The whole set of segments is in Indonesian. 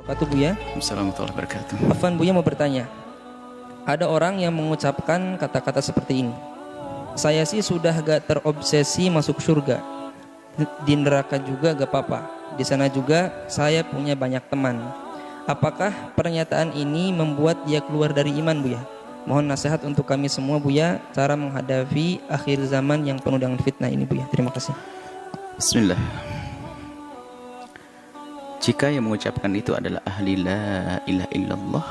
wabarakatuh, Buya. Assalamualaikum warahmatullahi wabarakatuh. Afwan, Buya mau bertanya. Ada orang yang mengucapkan kata-kata seperti ini. Saya sih sudah gak terobsesi masuk surga. Di neraka juga gak apa-apa. Di sana juga saya punya banyak teman. Apakah pernyataan ini membuat dia keluar dari iman, Buya? Mohon nasihat untuk kami semua, Buya, cara menghadapi akhir zaman yang penuh dengan fitnah ini, Buya. Terima kasih. Bismillah. Jika yang mengucapkan itu adalah ahli la ilaha illallah,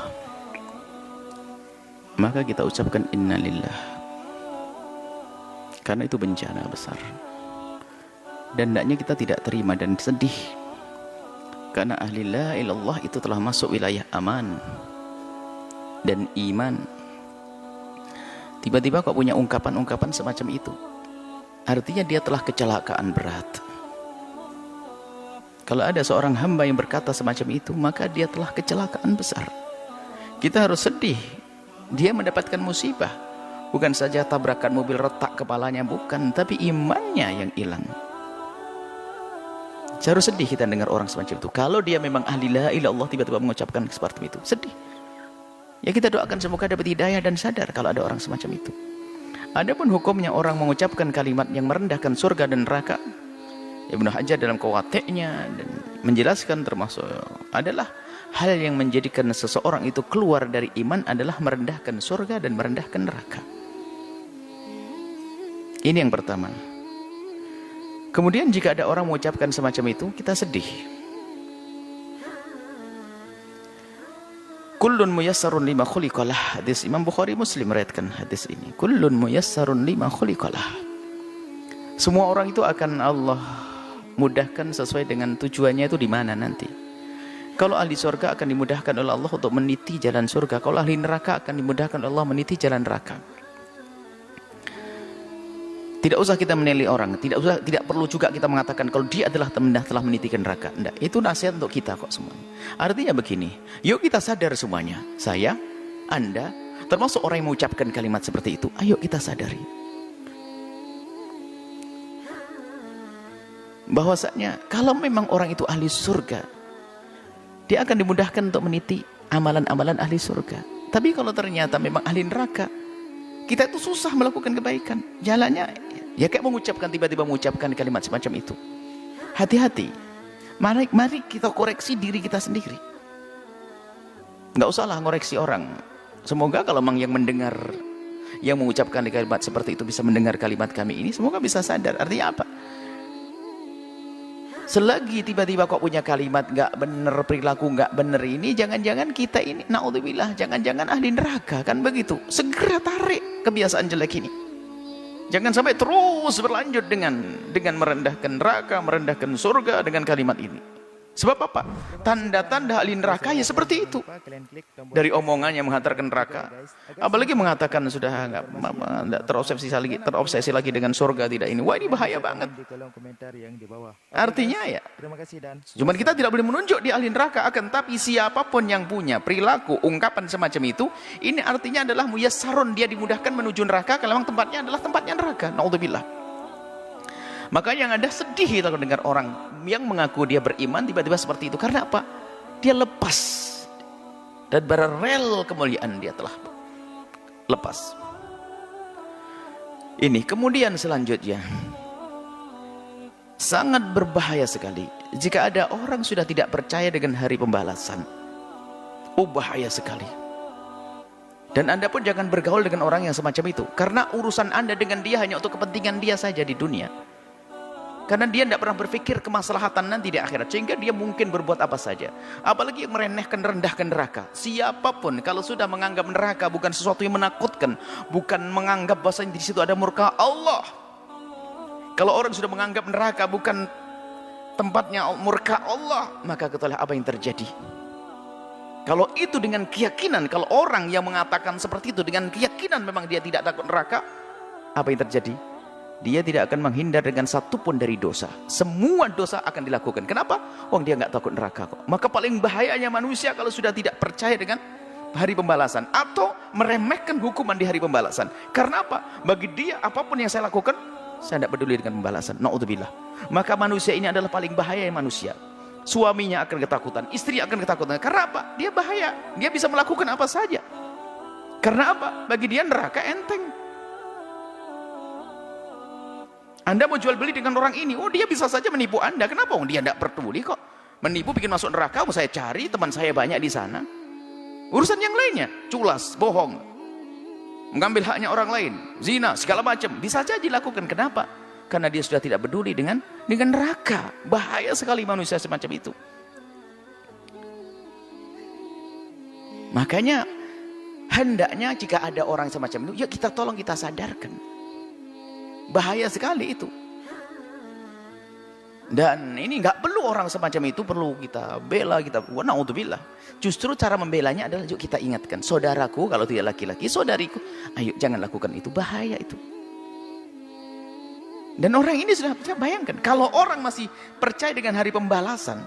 maka kita ucapkan innalillah, karena itu bencana besar. Dan hendaknya kita tidak terima dan sedih, karena ahli la ilaha illallah itu telah masuk wilayah aman dan iman. Tiba-tiba kok punya ungkapan-ungkapan semacam itu, artinya dia telah kecelakaan berat. Kalau ada seorang hamba yang berkata semacam itu, maka dia telah kecelakaan besar. Kita harus sedih. Dia mendapatkan musibah. Bukan saja tabrakan mobil retak kepalanya, bukan, tapi imannya yang hilang. Harus sedih kita dengar orang semacam itu. Kalau dia memang ahli la ilaha illallah tiba-tiba mengucapkan seperti itu, sedih. Ya kita doakan semoga dapat hidayah dan sadar kalau ada orang semacam itu. Adapun hukumnya orang mengucapkan kalimat yang merendahkan surga dan neraka, Ibnu Hajar dalam Qawatiknya dan menjelaskan termasuk adalah hal yang menjadikan seseorang itu keluar dari iman adalah merendahkan surga dan merendahkan neraka. Ini yang pertama. Kemudian jika ada orang mengucapkan semacam itu, kita sedih. Kullun muyassarun lima khuliqalah. Hadis Imam Bukhari Muslim meriwayatkan hadis ini. Kullun muyassarun lima khuliqalah. Semua orang itu akan Allah mudahkan sesuai dengan tujuannya itu di mana nanti. Kalau ahli surga akan dimudahkan oleh Allah untuk meniti jalan surga. Kalau ahli neraka akan dimudahkan oleh Allah meniti jalan neraka. Tidak usah kita menilai orang, tidak perlu juga kita mengatakan kalau dia adalah telah menitikan neraka. Enggak, itu nasihat untuk kita kok semuanya. Artinya begini, yuk kita sadar semuanya. Saya, Anda, termasuk orang yang mengucapkan kalimat seperti itu. Ayo kita sadari bahwasanya kalau memang orang itu ahli surga, dia akan dimudahkan untuk meniti amalan-amalan ahli surga. Tapi kalau ternyata memang ahli neraka, kita itu susah melakukan kebaikan. Jalannya ya kayak tiba-tiba mengucapkan kalimat semacam itu. Hati-hati. Mari kita koreksi diri kita sendiri. Nggak usahlah ngoreksi orang. Semoga kalau memang yang mendengar, yang mengucapkan kalimat seperti itu bisa mendengar kalimat kami ini, semoga bisa sadar. Artinya apa? Selagi tiba-tiba kok punya kalimat nggak bener, perilaku nggak bener ini, jangan-jangan kita ini, naudzubillah, jangan-jangan ahli neraka, kan begitu. Segera tarik kebiasaan jelek ini. Jangan sampai terus berlanjut dengan merendahkan neraka, merendahkan surga dengan kalimat ini. Sebab apa? Tanda-tanda ahli neraka ya seperti itu. Dari omongannya menghantarkan neraka, apalagi mengatakan sudah nggak terobsesi lagi dengan surga tidak ini. Wah, ini bahaya banget. Artinya ya, cuman kita tidak boleh menunjuk di ahli neraka, akan tapi siapapun yang punya perilaku ungkapan semacam itu, ini artinya adalah muyassarun, dia dimudahkan menuju neraka kalau memang tempatnya adalah tempatnya neraka. Naudzubillah. Maka yang ada sedih kalau dengar orang yang mengaku dia beriman tiba-tiba seperti itu. Karena apa? Dia lepas dan bara rel kemuliaan dia telah lepas. Ini kemudian selanjutnya sangat berbahaya sekali jika ada orang sudah tidak percaya dengan hari pembalasan. Oh, bahaya sekali. Dan Anda pun jangan bergaul dengan orang yang semacam itu, karena urusan Anda dengan dia hanya untuk kepentingan dia saja di dunia. Karena dia tidak pernah berpikir kemaslahatan nanti di akhirat, sehingga dia mungkin berbuat apa saja. Apalagi yang merendahkan, rendahkan neraka. Siapapun kalau sudah menganggap neraka bukan sesuatu yang menakutkan, bukan menganggap bahwasanya di situ ada murka Allah. Kalau orang sudah menganggap neraka bukan tempatnya murka Allah, maka ketahuilah apa yang terjadi. Kalau itu dengan keyakinan, kalau orang yang mengatakan seperti itu dengan keyakinan memang dia tidak takut neraka, apa yang terjadi? Dia tidak akan menghindar dengan satupun dari dosa. Semua dosa akan dilakukan. Kenapa? Dia nggak takut neraka kok. Maka paling bahayanya manusia kalau sudah tidak percaya dengan hari pembalasan atau meremehkan hukuman di hari pembalasan. Karena apa? Bagi dia apapun yang saya lakukan, saya tidak peduli dengan pembalasan. Naudzubillah. Maka manusia ini adalah paling bahaya manusia. Suaminya akan ketakutan, istri akan ketakutan. Karena apa? Dia bahaya. Dia bisa melakukan apa saja. Karena apa? Bagi dia neraka enteng. Anda mau jual beli dengan orang ini, oh dia bisa saja menipu Anda. Kenapa? Oh, dia tidak peduli kok. Menipu bikin masuk neraka, mau saya cari, teman saya banyak di sana. Urusan yang lainnya, culas, bohong, mengambil haknya orang lain, zina, segala macam, bisa saja dilakukan. Kenapa? Karena dia sudah tidak peduli dengan neraka. Bahaya sekali manusia semacam itu. Makanya hendaknya jika ada orang semacam itu, ya kita tolong, kita sadarkan. Bahaya sekali itu. Dan ini nggak perlu orang semacam itu perlu kita bela, kita naudzubillah. Justru cara membelanya adalah yuk kita ingatkan, saudaraku kalau tidak laki-laki, saudariku, ayo jangan lakukan itu, bahaya itu. Dan orang ini sudah bayangkan, kalau orang masih percaya dengan hari pembalasan,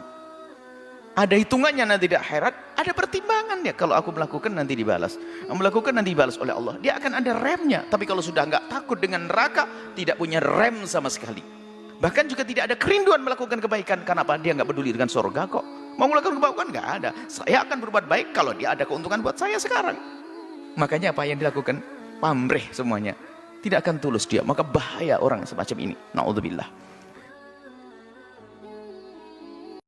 ada hitungannya nanti di akhirat, ada pertimbangan ya. Kalau aku melakukan nanti dibalas, melakukan nanti dibalas oleh Allah. Dia akan ada remnya. Tapi kalau sudah nggak takut dengan neraka, tidak punya rem sama sekali. Bahkan juga tidak ada kerinduan melakukan kebaikan. Karena apa? Dia nggak peduli dengan surga kok. Mau melakukan kebaikan nggak ada. Saya akan berbuat baik kalau dia ada keuntungan buat saya sekarang. Makanya apa yang dilakukan? Pamrih semuanya. Tidak akan tulus dia. Maka bahaya orang semacam ini. Naudzubillah.